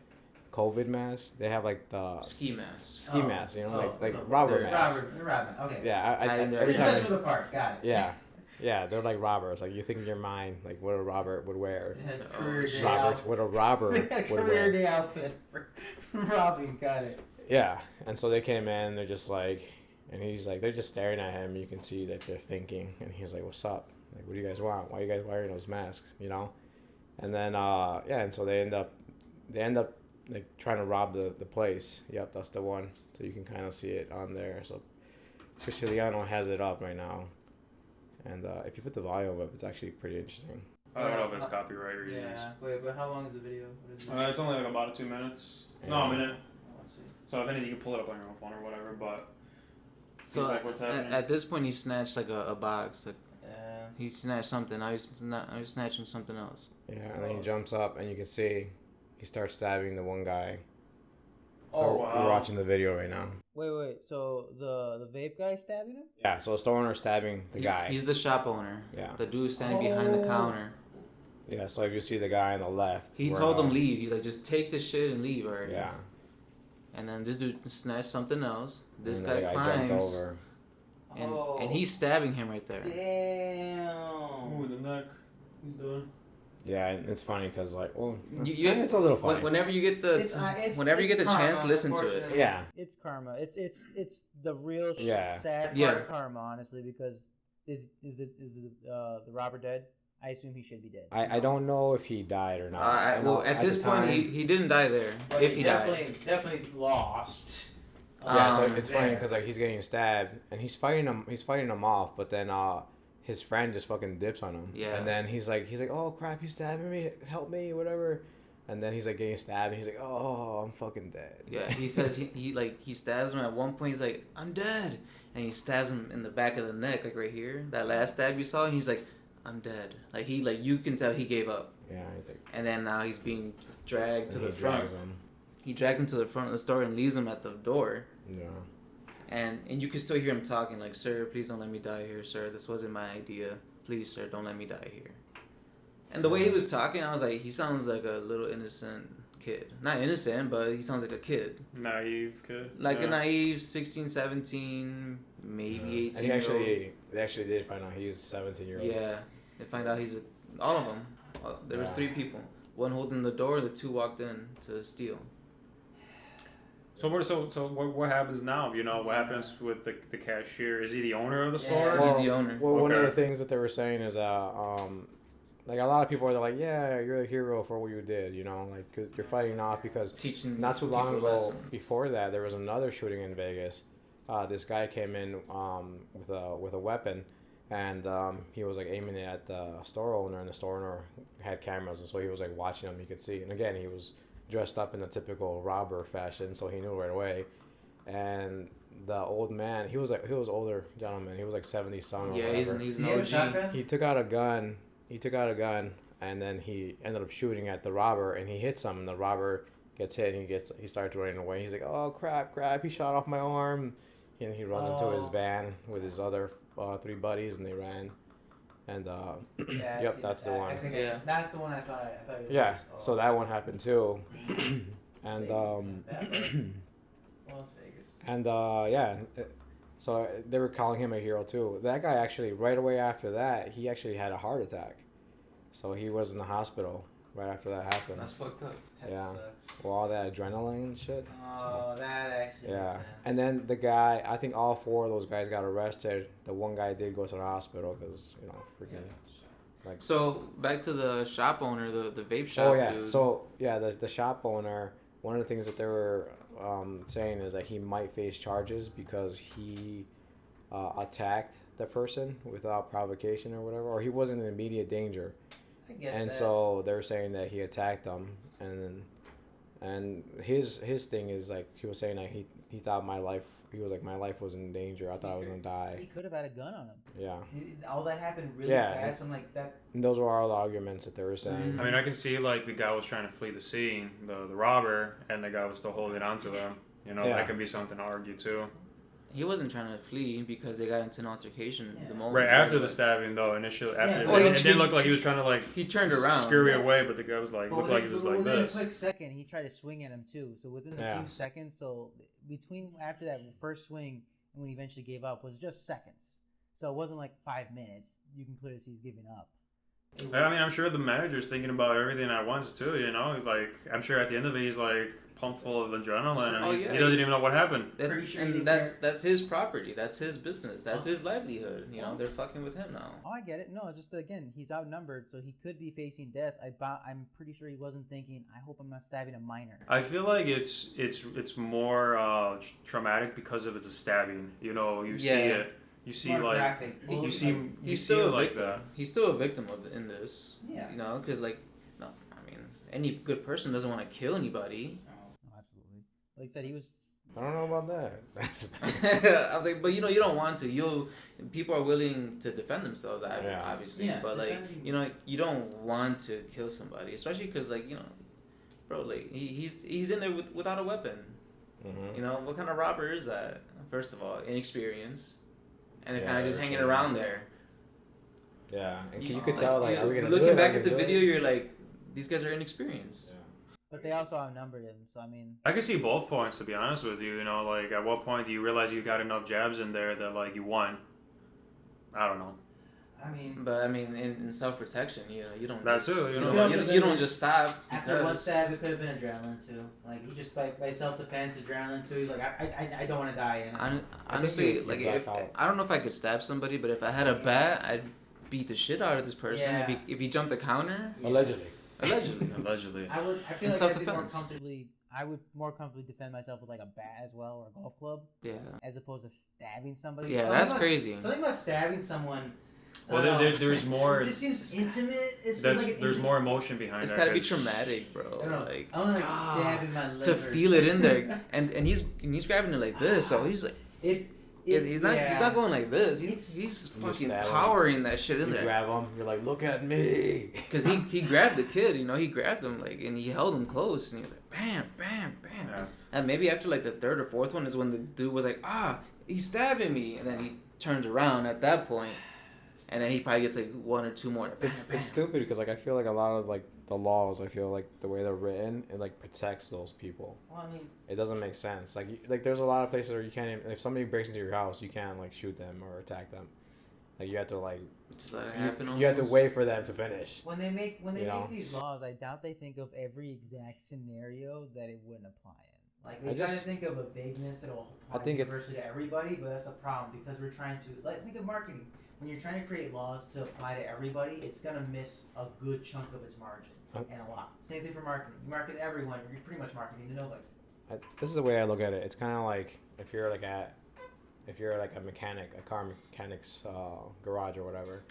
C: COVID masks. They have like the
D: Ski mask.
C: ski masks,
A: so
C: robber
A: they're
C: masks.
A: Robbing. Okay.
C: Yeah, every
A: Every
C: time.
A: just for the part. Got it.
C: Yeah, they're like robbers. Like you think in your mind, like what a robber would wear.
A: They had a career day
C: Roberts,
A: outfit.
C: what a robber
A: They had a
C: would
A: career
C: wear.
A: day outfit for robbing. Got it.
C: Yeah, and so they came in. They're just like, and he's like, they're just staring at him. You can see that they're thinking, and he's like, "What's up? Like, what do you guys want? Why are you guys wearing those masks? You know?" And then and so they end up like trying to rob the place. Yep, that's the one. So you can kind of see it on there. So Prisciliano has it up right now, and if you put the volume up, it's actually pretty interesting.
B: I don't know if it's copyright or use.
A: Yeah. Wait, but how long is the video? What is it?
B: It's only like about 2 minutes.
C: Yeah.
B: No, a minute.
A: Let's see.
B: So if anything, you can pull it up on your own phone or whatever. But
D: So
B: like, what's happening?
D: at this point, he snatched like a box. Like,
A: Yeah.
D: he snatched something. Now he's snatching something else.
C: Yeah, and then he jumps up, and you can see he starts stabbing the one guy. So
B: Oh, wow.
C: we're watching the video right now.
A: Wait. So the vape guy stabbing him?
C: Yeah, so the store owner stabbing the guy.
D: He's the shop owner.
C: Yeah.
D: The dude standing behind the
A: Oh.
D: counter.
C: Yeah, so if you see the guy on the left.
D: He
C: where,
D: told him leave. He's like, just take the shit and leave already.
C: Yeah.
D: And then this dude snatched something else. This
C: and
D: guy
C: the guy
D: climbs.
C: jumped over.
D: And he's stabbing him right there.
A: Damn.
B: Ooh, the neck. He's done.
C: Yeah, and it's funny because like, well,
D: It's
C: a little funny.
D: Whenever you get the whenever you get the chance, listen to it.
C: Yeah.
A: It's karma. It's the real
C: Yeah.
A: sad part
D: Yeah.
A: of karma, honestly, because is the robber dead? I assume he should be dead.
C: I don't know if he died or not. I know
D: Well, at this
C: the
D: point,
C: time-
D: he didn't die there.
A: But
D: If he died.
A: definitely lost.
C: Yeah, so it's funny
A: there.
C: because like he's getting stabbed and he's fighting him off, but then his friend just fucking dips on him.
D: Yeah.
C: And then he's like, oh crap, he's stabbing me, help me, whatever. And then he's like getting stabbed and he's like, oh, I'm fucking dead.
D: Yeah, he says he stabs him at one point. He's like, I'm dead, and he stabs him in the back of the neck, like right here. That last stab you saw, and he's like, I'm dead. Like you can tell he gave up.
C: Yeah, he's like.
D: And then now he's being dragged to
C: and
D: the
C: he
D: front.
C: drags him.
D: He drags him to the front of the store and leaves him at the door.
C: Yeah.
D: And you can still hear him talking like, sir, please don't let me die here, sir. This wasn't my idea. Please, sir, don't let me die here. And the way he was talking, I was like, he sounds like a little innocent kid. Not innocent, but he sounds like a kid.
B: Naive kid.
D: Like a naive 16, 17, maybe 18
C: And they actually did find out he's 17-year-old.
D: Yeah. They find out he's all of them. There was 3 people. One holding the door, the 2 walked in to steal.
B: So what happens now? You know, what happens with the cashier? Is he the owner of the store?
D: Yeah. He's the owner.
C: Well, one of the
B: Okay.
C: things that they were saying is like a lot of people are like, yeah, you're a hero for what you did, you know, like 'cause you're fighting off because
D: Teaching
C: not too long
D: people
C: ago,
D: lessons.
C: before that, there was another shooting in Vegas. This guy came in with a weapon, and he was like aiming it at the store owner, and the store owner had cameras, and so he was like watching him. He could see, and again, he was dressed up in a typical robber fashion, so he knew right away. And the old man, he was older gentleman. He was like 70 some or
D: Yeah,
C: whatever.
D: he's
A: Did
D: an
A: he have a
D: OG.
A: shotgun?
C: He took out a gun, and then he ended up shooting at the robber, and he hits him, and the robber gets hit, and he starts running away. He's like, oh crap, he shot off my arm, and he runs into his van with his other 3 buddies, and they ran. And
A: Yeah,
C: yep, that's the one.
A: I think
D: Yeah.
A: that's the one I thought. It was
C: Yeah,
A: just,
C: so that one happened too. And
A: Vegas isn't bad, right? Well, it's Vegas.
C: and yeah, so they were calling him a hero too. That guy actually, right away after that, he actually had a heart attack, so he was in the hospital right after that happened.
D: That's fucked up.
A: That
C: Yeah.
A: sucks.
C: Well, all that adrenaline and shit.
A: Oh, that actually
C: Yeah,
A: makes sense.
C: and then the guy, I think all 4 of those guys got arrested. The one guy did go to the hospital because freaking.
D: So back to the shop owner, the vape shop.
C: Oh yeah,
D: dude.
C: so yeah, the shop owner. One of the things that they were saying is that he might face charges because he attacked the person without provocation or whatever, or he wasn't in immediate danger.
A: I guess
C: And
A: that.
C: so they're saying that he attacked them, and his thing is like he was saying that he thought my life was in danger. I thought I was gonna
A: He
C: die.
A: could have had a gun on him.
C: Yeah,
A: All that happened really
C: Yeah.
A: fast. I'm like that.
C: and those were all the arguments that they were saying.
B: I mean, I can see like the guy was trying to flee the scene, the robber, and the guy was still holding on to them. You know,
C: Yeah.
B: that could be something to argue too.
D: He wasn't trying to flee because they got into an altercation
A: Yeah.
D: the moment.
B: Right after the stabbing, though, initially after
A: well,
B: it
A: he-
B: didn't look like he was trying to like
D: He turned around.
B: scurry
A: Yeah.
B: away, but the guy was like looked like he was like
A: within
B: this.
A: a quick second, he tried to swing at him too. So within a
C: Yeah.
A: few seconds, so between after that first swing and when he eventually gave up was just seconds. So it wasn't like 5 minutes. You can clearly see he's giving up. It
B: I
A: was-
B: mean, I'm sure the manager's thinking about everything at once too. You know, like I'm sure at the end of it, he's like pumped full of adrenaline. I mean,
D: Oh, yeah.
B: he doesn't even know what happened.
A: Pretty sure he didn't
D: And that's his property. That's his business. That's his livelihood. You know,
A: Oh.
D: they're fucking with him now.
A: Oh, I get it. No, it's just again, he's outnumbered, so he could be facing death. I'm pretty sure he wasn't thinking, "I hope I'm not stabbing a minor."
B: I feel like it's more traumatic because of it's a stabbing. You know, you see
D: Yeah.
B: it. You see,
A: more
B: like
A: graphic.
B: you see, you
D: He's
B: see
D: still
B: it
D: a
B: like
D: victim.
B: that.
D: He's still a victim of in this.
A: Yeah.
D: You know, because like, no, I mean, any good person doesn't want to kill anybody.
A: Oh, absolutely. Like I said, he was.
C: I don't know about that.
D: I was like, but you know, you don't want to. People are willing to defend themselves,
C: Yeah.
D: obviously.
A: Yeah,
D: but like,
A: defending-
D: you know, you don't want to kill somebody, especially because like, you know, bro, like he's in there without a weapon.
C: Mm-hmm.
D: You know, what kind of robber is that? First of all, inexperience, and they're
C: Yeah,
D: kind of just
C: they're
D: hanging
C: trying-
D: around there.
C: Yeah, and you
D: know,
C: could tell like,
D: you-
C: are we gonna
D: looking
C: do it?
D: back
C: Are we
D: at the
C: gonna do
D: video,
C: it?
D: you're like, these guys are inexperienced.
C: Yeah.
A: But they also outnumbered him, so I mean.
B: I can see both points, to be honest with you. You know, like at what point do you realize you got enough jabs in there that like you won? I don't know.
A: I mean,
D: But I mean, in self protection, you know, you don't.
B: That
D: just,
B: too, you know.
D: you don't just stab.
A: after one
D: because-
A: stab, it could have been adrenaline too. Like he just by self defense, adrenaline too. He's like, I don't want to die. And
D: Honestly,
C: you
D: like
C: black
D: if
C: out.
D: I don't know if I could stab somebody, but if I had a bat, I'd beat the shit out of this person.
A: Yeah.
D: If he jumped the counter,
C: Allegedly.
D: allegedly.
B: Allegedly.
A: I feel
D: In
A: like
D: self-defense.
A: I would more comfortably defend myself with like a bat as well or a golf club
D: Yeah.
A: as opposed to stabbing somebody.
D: Yeah,
A: Something
D: that's
A: about-
D: crazy.
A: Something about stabbing someone. I
B: Well,
A: don't know.
B: there's more.
A: It just seems intimate. It seems
B: There's
A: like an
B: there's
A: intimate-
B: more emotion behind
D: It's
B: that.
D: gotta be
B: 'cause-
D: traumatic, bro.
A: I don't know.
D: Like
A: I want to stab in my liver.
D: to feel it in there, and he's grabbing it like this, so he's like he's not going like this. He's
C: You
D: fucking
C: stab him.
D: powering that shit in
C: You
D: there.
C: grab him. You're like, look at me.
D: Cause he grabbed the kid, you know, he grabbed him like, and he held him close, and he was like, bam, bam, bam.
B: Yeah.
D: And maybe after like the third or fourth one is when the dude was like, he's stabbing me, and then he turns around at that point, and then he probably gets like one or two more. Bam, bam.
C: It's stupid because like I feel like a lot of like the laws, I feel like the way they're written, it like protects those people.
A: Well, I mean,
C: It doesn't make sense. Like there's a lot of places where you can't even, if somebody breaks into your house, you can't like shoot them or attack them. Like you have to like
D: Just let it happen.
C: you have to
D: almost.
C: wait for them to finish.
A: when they make
C: You know?
A: these laws, I doubt they think of every exact scenario that it wouldn't apply in. Like they
C: I
A: try to
C: just-
A: think of a vagueness that will
C: I
A: apply
C: think it's-
A: universally to everybody, but that's the problem because we're trying to like think of marketing. When you're trying to create laws to apply to everybody, it's gonna miss a good chunk of its margin and a lot. Same thing for marketing. You market to everyone, you're pretty much marketing to nobody.
C: This is the way I look at it. It's kind of like if you're like a mechanic, a car mechanic's garage or whatever,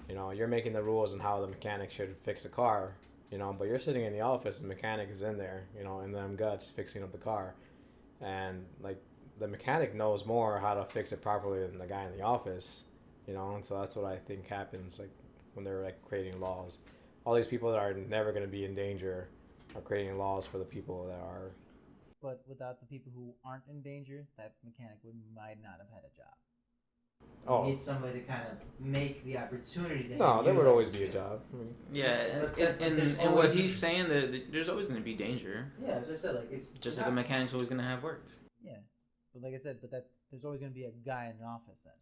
C: you know, you're making the rules on how the mechanic should fix a car, you know, but you're sitting in the office, the mechanic is in there, you know, in them guts fixing up the car, and like the mechanic knows more how to fix it properly than the guy in the office, you know, and so that's what I think happens like when they're like creating laws. All these people that are never going to be in danger are creating laws for the people that are.
A: But without the people who aren't in danger, that mechanic might not have had a job.
C: Oh.
A: You need somebody to kind of make the opportunity to
C: No,
A: have
C: there would always
A: utilize
C: be a
A: skill.
C: job. I mean,
D: Yeah,
A: But
D: and
A: there's
D: what
A: always-
D: he's saying, there's always going to be danger.
A: Yeah, as I said, like it's
D: Just like a mechanic's always going to have work.
A: Yeah, but like I said, but there's always going to be a guy in the office then.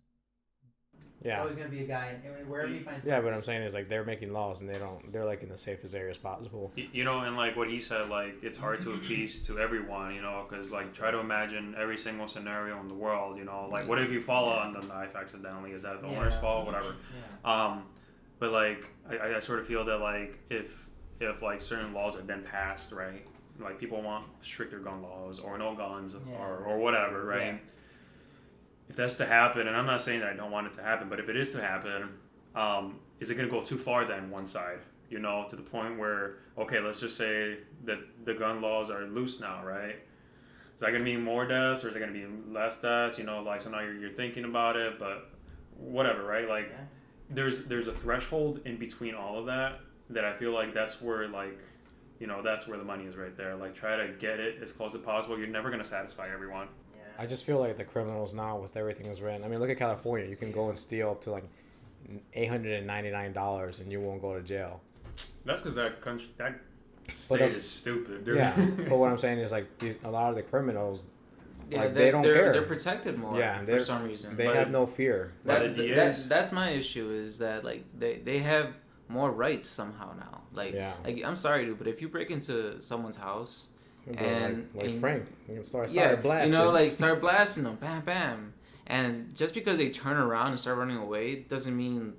A: There's
C: yeah.
A: always going to be a guy, wherever you find.
C: Yeah, but I'm saying is like they're making laws and they're like in the safest areas possible.
B: You know, and like what he said, like it's hard to appease to everyone, you know, because like try to imagine every single scenario in the world, you know, like what if you fall on the knife accidentally? Is that the owner's fault? Whatever.
A: Yeah.
B: But like I sort of feel that like if like certain laws have been passed, right? Like people want stricter gun laws or no guns or whatever, right?
A: Yeah.
B: If that's to happen, and I'm not saying that I don't want it to happen, but if it is to happen, is it going to go too far then one side, you know, to the point where, okay, let's just say that the gun laws are loose now, right? Is that going to mean more deaths or is it going to be less deaths? You know, like, so now you're thinking about it, but whatever, right? Like, there's a threshold in between all of that I feel like that's where, like, you know, that's where the money is right there. Like, try to get it as close as possible. You're never going to satisfy everyone.
C: I just feel like the criminals now with everything is written. I mean, look at California. You can go and steal up to like $899 and you won't go to jail.
B: That's because that state
C: that's-
B: is stupid.
C: Yeah, but what I'm saying is like a lot of the criminals,
D: Yeah,
C: like, they don't care.
D: They're protected more.
C: Yeah,
D: for
C: they're-
D: some reason.
C: they
B: But-
C: have no fear.
B: But the DAs
D: That's my issue is that like they have more rights somehow now. Like,
C: Yeah.
D: like I'm sorry, dude, but if you break into someone's house
C: And like
D: and-
C: Frank, you can start
D: yeah,
C: blasting.
D: you know, like start blasting them, bam, bam, and just because they turn around and start running away doesn't mean,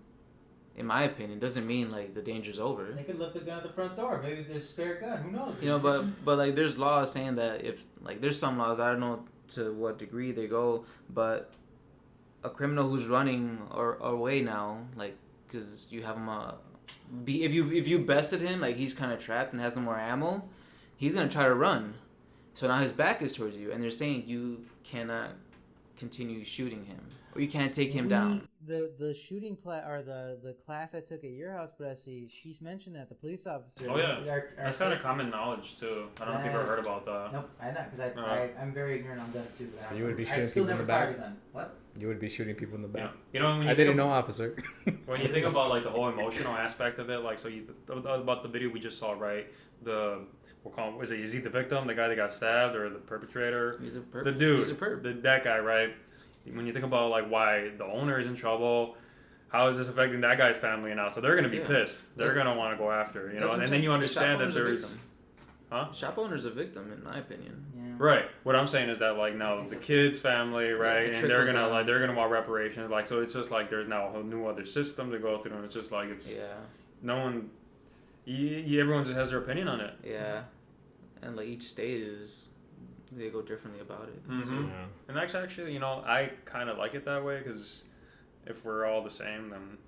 D: in my opinion, doesn't mean like the danger's over.
A: They could left the gun at the front door. Maybe there's a spare gun. Who knows?
D: You know, but like there's laws saying that if like there's some laws, I don't know to what degree they go, but a criminal who's running or away now, like, because you have him if you bested him, like, he's kind of trapped and has no more ammo, he's gonna try to run. So now his back is towards you, and they're saying you cannot continue shooting him, or you can't take him down.
A: The shooting class, or the class I took at your house, but I see she's mentioned that the police officer.
B: Oh yeah, that's kind of common knowledge too. I don't know if you've ever heard about that.
A: Nope, I not because I'm very ignorant on guns too.
C: So you would be shooting people in the back?
A: What?
C: You would be shooting people in the back.
B: You know, when
C: I didn't know, officer.
B: When you think about like the whole emotional aspect of it, like so you about the video we just saw, right? We'll call him, is he the victim, the guy that got stabbed, or the perpetrator?
D: He's a perp.
B: The dude,
D: He's a perp.
B: that guy, right? When you think about like why the owner is in trouble, how is this affecting that guy's family now? So they're gonna be pissed. They're gonna want to go after, you know, and then you understand that there's,
D: Shop owner's a victim, in my opinion.
A: Yeah.
B: Right. What I'm saying is that like now the kid's family, right, and they're gonna want reparations, like so it's just like there's now a whole new other system to go through, and it's just like it's no one. Everyone just has their opinion on it.
D: Yeah, and like each state they go differently about it.
B: Mm-hmm.
D: So.
B: Yeah. And actually, you know, I kind of like it that way because if we're all the same, then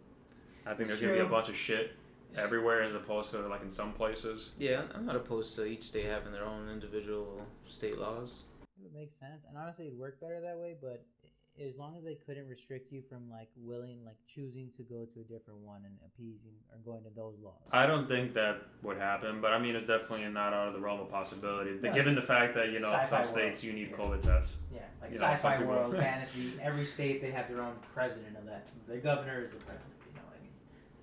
B: I think there's gonna be a bunch of shit everywhere as opposed to like in some places.
D: Yeah, I'm not opposed to each state having their own individual state laws.
A: It would make sense, and honestly, it'd work better that way. But as long as they couldn't restrict you from choosing to go to a different one and appeasing or going to those laws.
B: I don't think that would happen, but I mean, it's definitely not out of the realm of possibility. Yeah. Given the fact that, you know, some states you need COVID tests.
A: Yeah, like sci-fi world, fantasy. Every state, they have their own president of that. Their governor is the president, you know what I mean?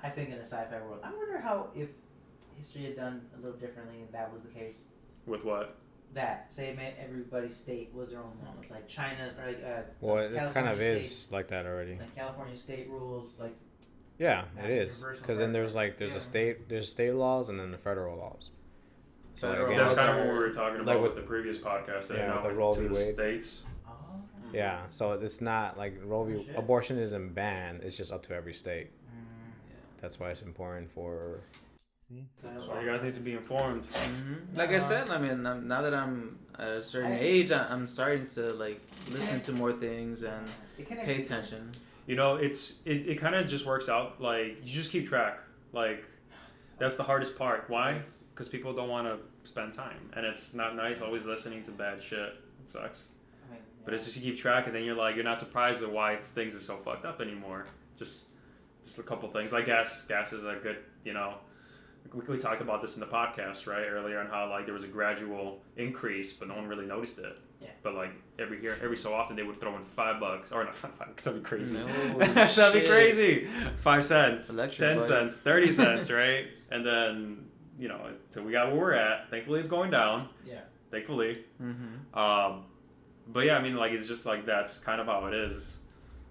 A: I think in a sci-fi world, I wonder if history had done a little differently and that was the case.
B: With what?
A: That say everybody's state was their own laws, like China's or like
C: well, it
A: California
C: kind of
A: state,
C: is like that already.
A: Like California state rules, like
C: yeah, it is because then there's state laws and then the federal laws. So
B: again, that's kind of what we were talking about with the previous podcast.
C: Yeah, the Roe v. Wade
B: states.
A: Oh.
C: Yeah, so it's not like Roe v. Abortion isn't banned; it's just up to every state.
A: Yeah.
C: That's why it's important for.
B: So you guys need to be informed.
D: Mm-hmm. Like I said, I mean, now that I'm at a certain age, I'm starting to like listen to more things and pay attention.
B: You know, it kind of just works out. Like you just keep track. Like that's the hardest part. Why? Because people don't want to spend time, and it's not nice always listening to bad shit. It sucks. But it's just you keep track, and then you're not surprised at why things are so fucked up anymore. Just a couple things like gas. Gas is a good, you know. We talked about this in the podcast, right, earlier, on how like there was a gradual increase, but no one really noticed it. Yeah. But like every so often they would throw in $5, or not $5. That'd be crazy. That'd be crazy. 5 cents, Electric 10 cents, 30 cents, right? And then until we got where we're at. Thankfully, it's going down. Yeah. Thankfully. Mm-hmm. But yeah, I mean, like it's just like that's kind of how it is.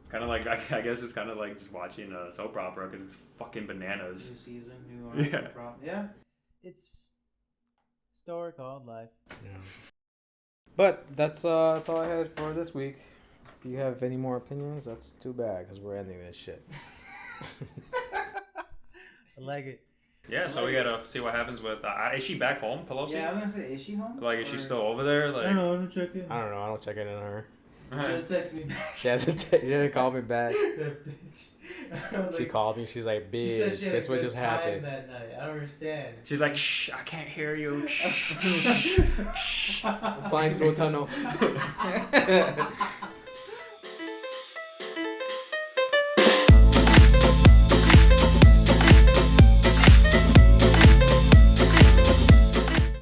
B: Kind of like I guess it's kind of like just watching a soap opera because it's fucking bananas.
A: New season, new soap opera. Yeah, it's a story called life.
C: Yeah. But that's all I had for this week. If you have any more opinions, that's too bad because we're ending this shit.
A: I like it.
B: Yeah, so we gotta see what happens with. Is she back home, Pelosi?
A: Yeah, I'm gonna say, is she home?
B: Like, is she still over there? Like,
A: I don't know. I'm checking.
C: I don't know. I don't check in on her.
A: She just texted me back.
C: She didn't call me back.
A: That bitch.
C: She called me. She's like, "Bitch, guess what just happened?"
A: That night. I don't understand.
B: She's like, "Shh, I can't hear you."
C: I'm flying through a tunnel.